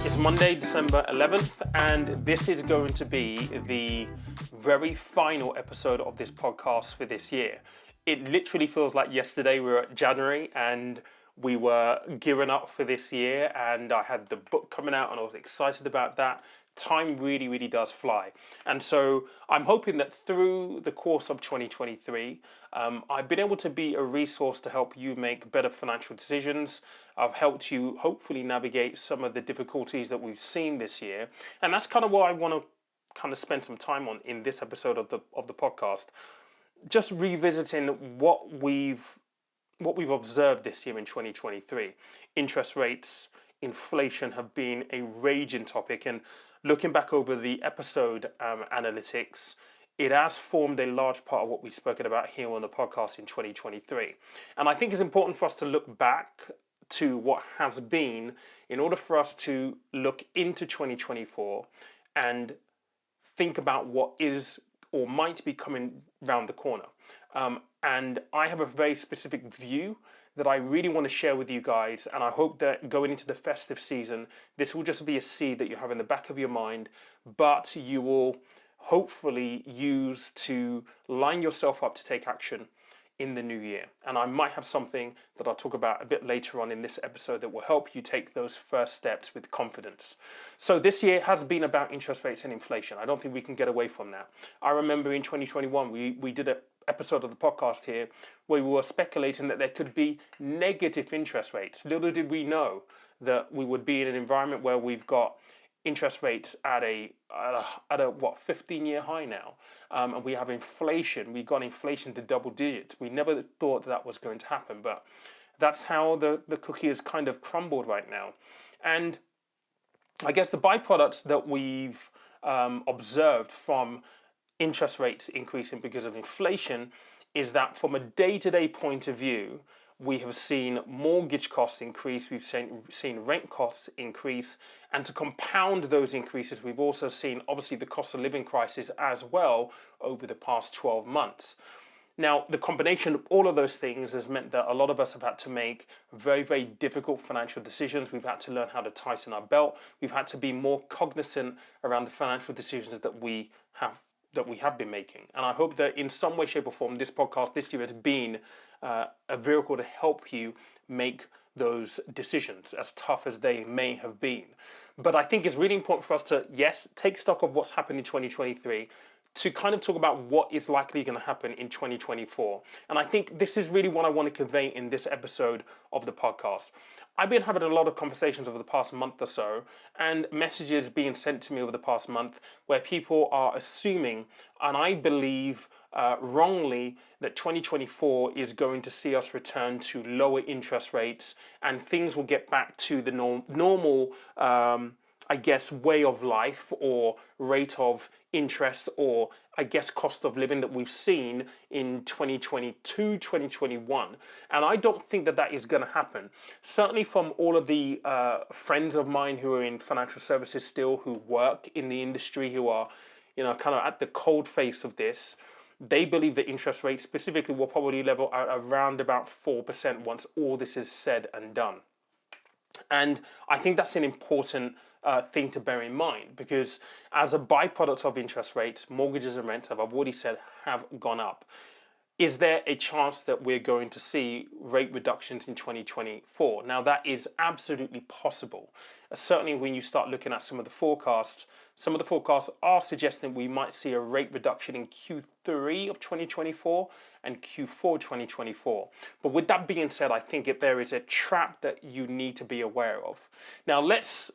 It's Monday, December 11th, and this is going to be the very final episode of this podcast for this year. It literally feels like yesterday we were at January and we were gearing up for this year, and I had the book coming out and I was excited about that. Time really, really does fly. And so I'm hoping that through the course of 2023, I've been able to be a resource to help you make better financial decisions. I've helped you hopefully navigate some of the difficulties that we've seen this year. And that's kind of what I want to kind of spend some time on in this episode of the podcast. Just revisiting what we've observed this year in 2023. Interest rates, inflation have been a raging topic, and looking back over the episode analytics, it has formed a large part of what we've spoken about here on the podcast in 2023. And I think it's important for us to look back to what has been in order for us to look into 2024 and think about what is or might be coming round the corner. And I have a very specific view that I really want to share with you guys, and I hope that going into the festive season, this will just be a seed that you have in the back of your mind, but you will hopefully use to line yourself up to take action in the new year. And I might have something that I'll talk about a bit later on in this episode that will help you take those first steps with confidence. So this year has been about interest rates and inflation. I don't think we can get away from that. I remember in 2021, we did an episode of the podcast here where we were speculating that there could be negative interest rates. Little did we know that we would be in an environment where we've got interest rates at a 15-year high now, and we have inflation. We got inflation to double digits. We never thought that was going to happen, but that's how the cookie has kind of crumbled right now. And I guess the byproducts that we've observed from interest rates increasing because of inflation is that from a day-to-day point of view, we have seen mortgage costs increase, we've seen rent costs increase, and to compound those increases, we've also seen obviously the cost of living crisis as well over the past 12 months. Now, the combination of all of those things has meant that a lot of us have had to make very, very difficult financial decisions. We've had to learn how to tighten our belt. We've had to be more cognizant around the financial decisions that we have been making. And I hope that in some way, shape or form, this podcast this year has been a vehicle to help you make those decisions, as tough as they may have been. But I think it's really important for us to, yes, take stock of what's happened in 2023, to kind of talk about what is likely going to happen in 2024. And I think this is really what I want to convey in this episode of the podcast. I've been having a lot of conversations over the past month or so, and messages being sent to me over the past month where people are assuming, and I believe wrongly, that 2024 is going to see us return to lower interest rates and things will get back to the normal I guess, way of life or rate of interest or, I guess, cost of living that we've seen in 2022, 2021. And I don't think that is going to happen. Certainly from all of the friends of mine who are in financial services still, who work in the industry, who are, kind of at the cold face of this, they believe that interest rates specifically will probably level out around about 4% once all this is said and done. And I think that's an important thing to bear in mind, because as a byproduct of interest rates, mortgages and rents, as I've already said, have gone up. Is there a chance that we're going to see rate reductions in 2024? Now, that is absolutely possible. Certainly when you start looking at some of the forecasts are suggesting we might see a rate reduction in Q3 of 2024 and Q4 2024. But with that being said, I think if there is a trap that you need to be aware of. Now, let's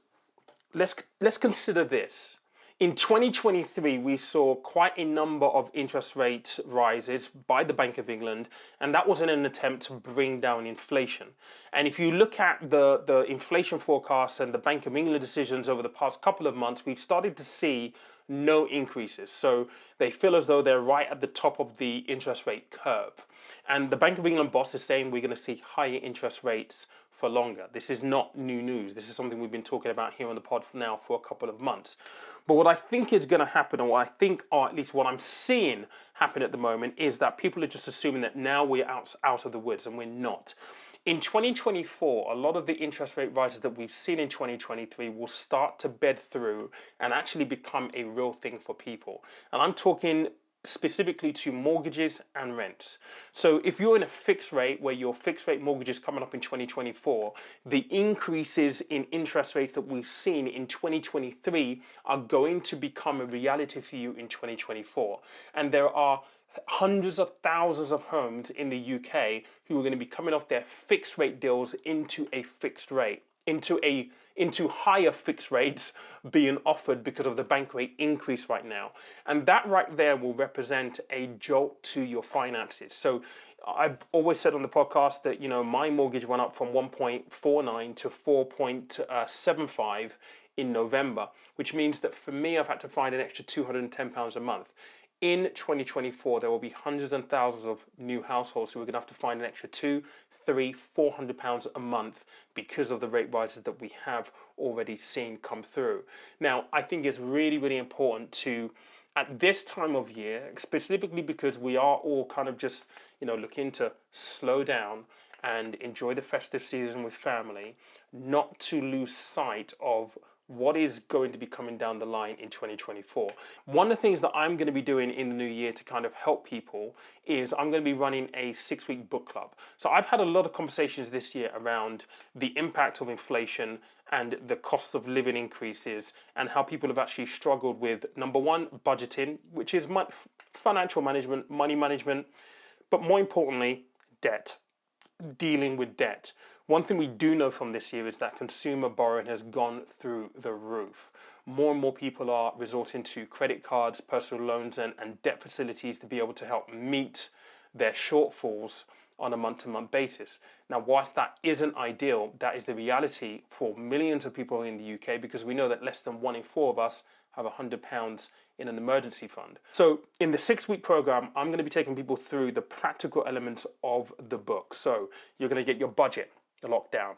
consider this. In 2023, we saw quite a number of interest rate rises by the Bank of England, and that was in an attempt to bring down inflation. And if you look at the inflation forecasts and the Bank of England decisions over the past couple of months, we've started to see no increases. So they feel as though they're right at the top of the interest rate curve. And the Bank of England boss is saying we're going to see higher interest rates for longer. This is not new news. This is something we've been talking about here on the pod now for a couple of months. But what I think is going to happen, or what I think, or at least what I'm seeing happen at the moment, is that people are just assuming that now we're out of the woods, and we're not. In 2024, a lot of the interest rate rises that we've seen in 2023 will start to bed through and actually become a real thing for people. And I'm talking specifically to mortgages and rents. So if you're in a fixed rate where your fixed rate mortgage is coming up in 2024, the increases in interest rates that we've seen in 2023 are going to become a reality for you in 2024. And there are hundreds of thousands of homes in the UK who are going to be coming off their fixed rate deals into a fixed rate, into higher fixed rates being offered because of the bank rate increase right now. And that right there will represent a jolt to your finances. So I've always said on the podcast that, my mortgage went up from 1.49 to 4.75 in November, which means that for me, I've had to find an extra £210 a month. In 2024, there will be hundreds and thousands of new households who are going to have to find an extra £200, £300, £400 a month because of the rate rises that we have already seen come through. Now, I think it's really, really important to, at this time of year, specifically because we are all kind of just, looking to slow down and enjoy the festive season with family, not to lose sight of what is going to be coming down the line in 2024. One of the things that I'm going to be doing in the new year to kind of help people is I'm going to be running a 6-week book club. So I've had a lot of conversations this year around the impact of inflation and the cost of living increases and how people have actually struggled with, number one, budgeting, which is financial management, money management, but more importantly, debt. Dealing with debt. One thing we do know from this year is that consumer borrowing has gone through the roof. More and more people are resorting to credit cards, personal loans, and debt facilities to be able to help meet their shortfalls on a month-to-month basis. Now, whilst that isn't ideal, that is the reality for millions of people in the UK, because we know that less than 1 in 4 of us have £100 in an emergency fund. So in the 6-week program, I'm going to be taking people through the practical elements of the book. So you're going to get your budget locked down.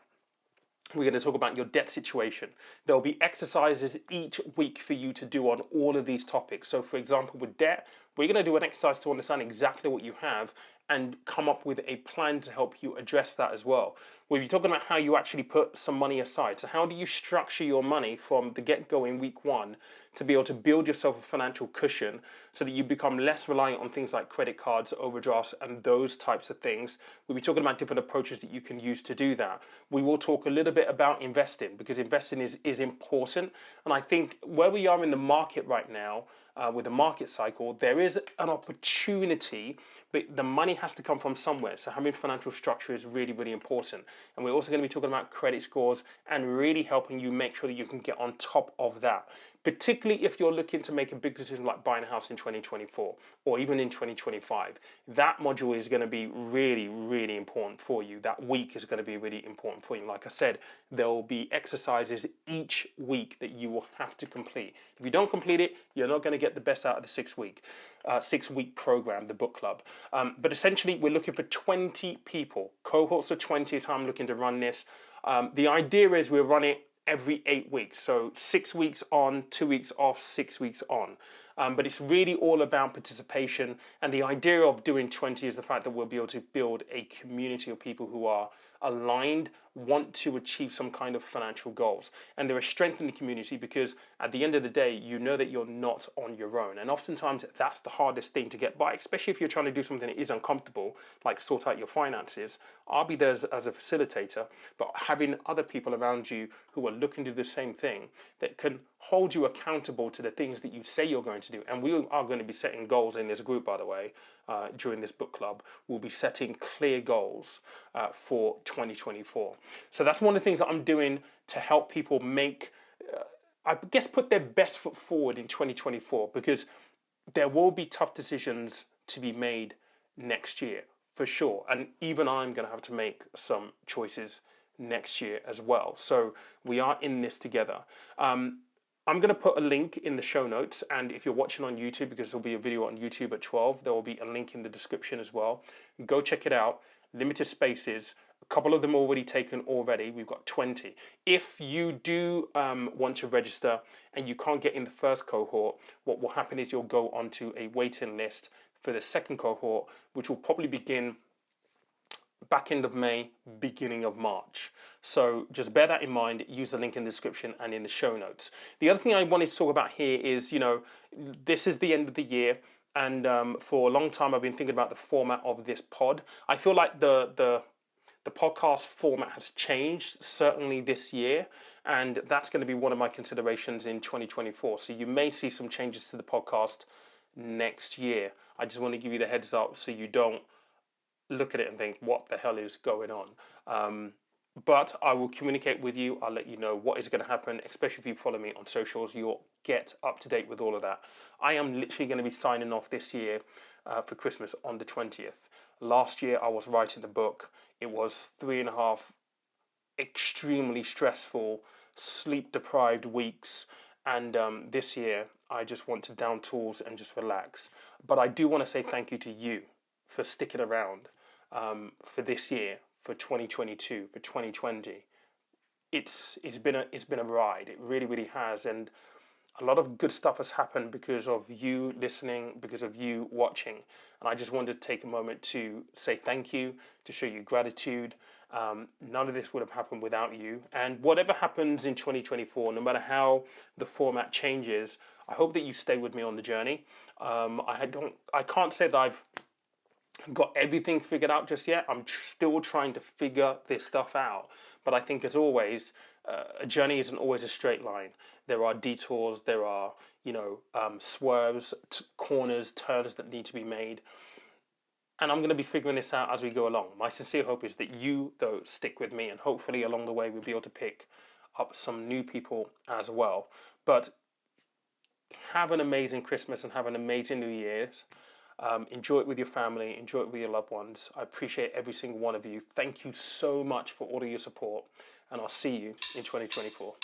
We're going to talk about your debt situation. There'll be exercises each week for you to do on all of these topics. So for example, with debt, we're going to do an exercise to understand exactly what you have and come up with a plan to help you address that as well. We'll be talking about how you actually put some money aside. So how do you structure your money from the get-go in week 1 to be able to build yourself a financial cushion so that you become less reliant on things like credit cards, overdrafts, and those types of things. We'll be talking about different approaches that you can use to do that. We will talk a little bit about investing, because investing is important. And I think where we are in the market right now, with the market cycle, there is an opportunity, but the money has to come from somewhere. So having financial structure is really, really important. And we're also going to be talking about credit scores and really helping you make sure that you can get on top of that, particularly if you're looking to make a big decision like buying a house in 2024 or even in 2025. That module is going to be really, really important for you. That week is going to be really important for you. Like I said, there will be exercises each week that you will have to complete. If you don't complete it, you're not going to get the best out of the 6-week program, the book club. But essentially, we're looking for 20 people. Cohorts of 20 is how I'm looking to run this. The idea is we'll run it every 8 weeks. So 6 weeks on, 2 weeks off, 6 weeks on. But it's really all about participation. And the idea of doing 20 is the fact that we'll be able to build a community of people who are aligned, want to achieve some kind of financial goals. And there is strength in the community because at the end of the day, you know that you're not on your own. And oftentimes that's the hardest thing to get by, especially if you're trying to do something that is uncomfortable, like sort out your finances. I'll be there as a facilitator, but having other people around you who are looking to do the same thing that can hold you accountable to the things that you say you're going to do. And we are going to be setting goals in this group, by the way, during this book club. We'll be setting clear goals for 2024. So that's one of the things that I'm doing to help people make, I guess, put their best foot forward in 2024, because there will be tough decisions to be made next year, for sure. And even I'm going to have to make some choices next year as well. So we are in this together. I'm going to put a link in the show notes, and if you're watching on YouTube, because there'll be a video on YouTube at 12, there will be a link in the description as well. Go check it out. Limited spaces. A couple of them already taken already. We've got 20. If you do want to register and you can't get in the first cohort, what will happen is you'll go onto a waiting list for the second cohort, which will probably begin back end of May, beginning of March. So just bear that in mind. Use the link in the description and in the show notes. The other thing I wanted to talk about here is, this is the end of the year, and for a long time I've been thinking about the format of this pod. I feel like the podcast format has changed, certainly this year, and that's going to be one of my considerations in 2024. So you may see some changes to the podcast next year. I just want to give you the heads up so you don't look at it and think, what the hell is going on? But I will communicate with you. I'll let you know what is going to happen, especially if you follow me on socials. You'll get up to date with all of that. I am literally going to be signing off this year for Christmas on the 20th. Last year, I was writing the book. It was 3.5 extremely stressful, sleep-deprived weeks. And this year, I just want to down tools and just relax. But I do want to say thank you to you for sticking around for this year, for 2022, for 2020. It's been a ride. It really, really has, and a lot of good stuff has happened because of you listening, because of you watching. And I just wanted to take a moment to say thank you, to show you gratitude. None of this would have happened without you. And whatever happens in 2024, no matter how the format changes, I hope that you stay with me on the journey. I can't say that I've got everything figured out just yet. I'm still trying to figure this stuff out. But I think, as always, a journey isn't always a straight line. There are detours, there are, swerves, corners, turns that need to be made. And I'm going to be figuring this out as we go along. My sincere hope is that you, though, stick with me, and hopefully along the way we'll be able to pick up some new people as well. But have an amazing Christmas and have an amazing New Year's. Enjoy it with your family, enjoy it with your loved ones. I appreciate every single one of you. Thank you so much for all of your support, and I'll see you in 2024.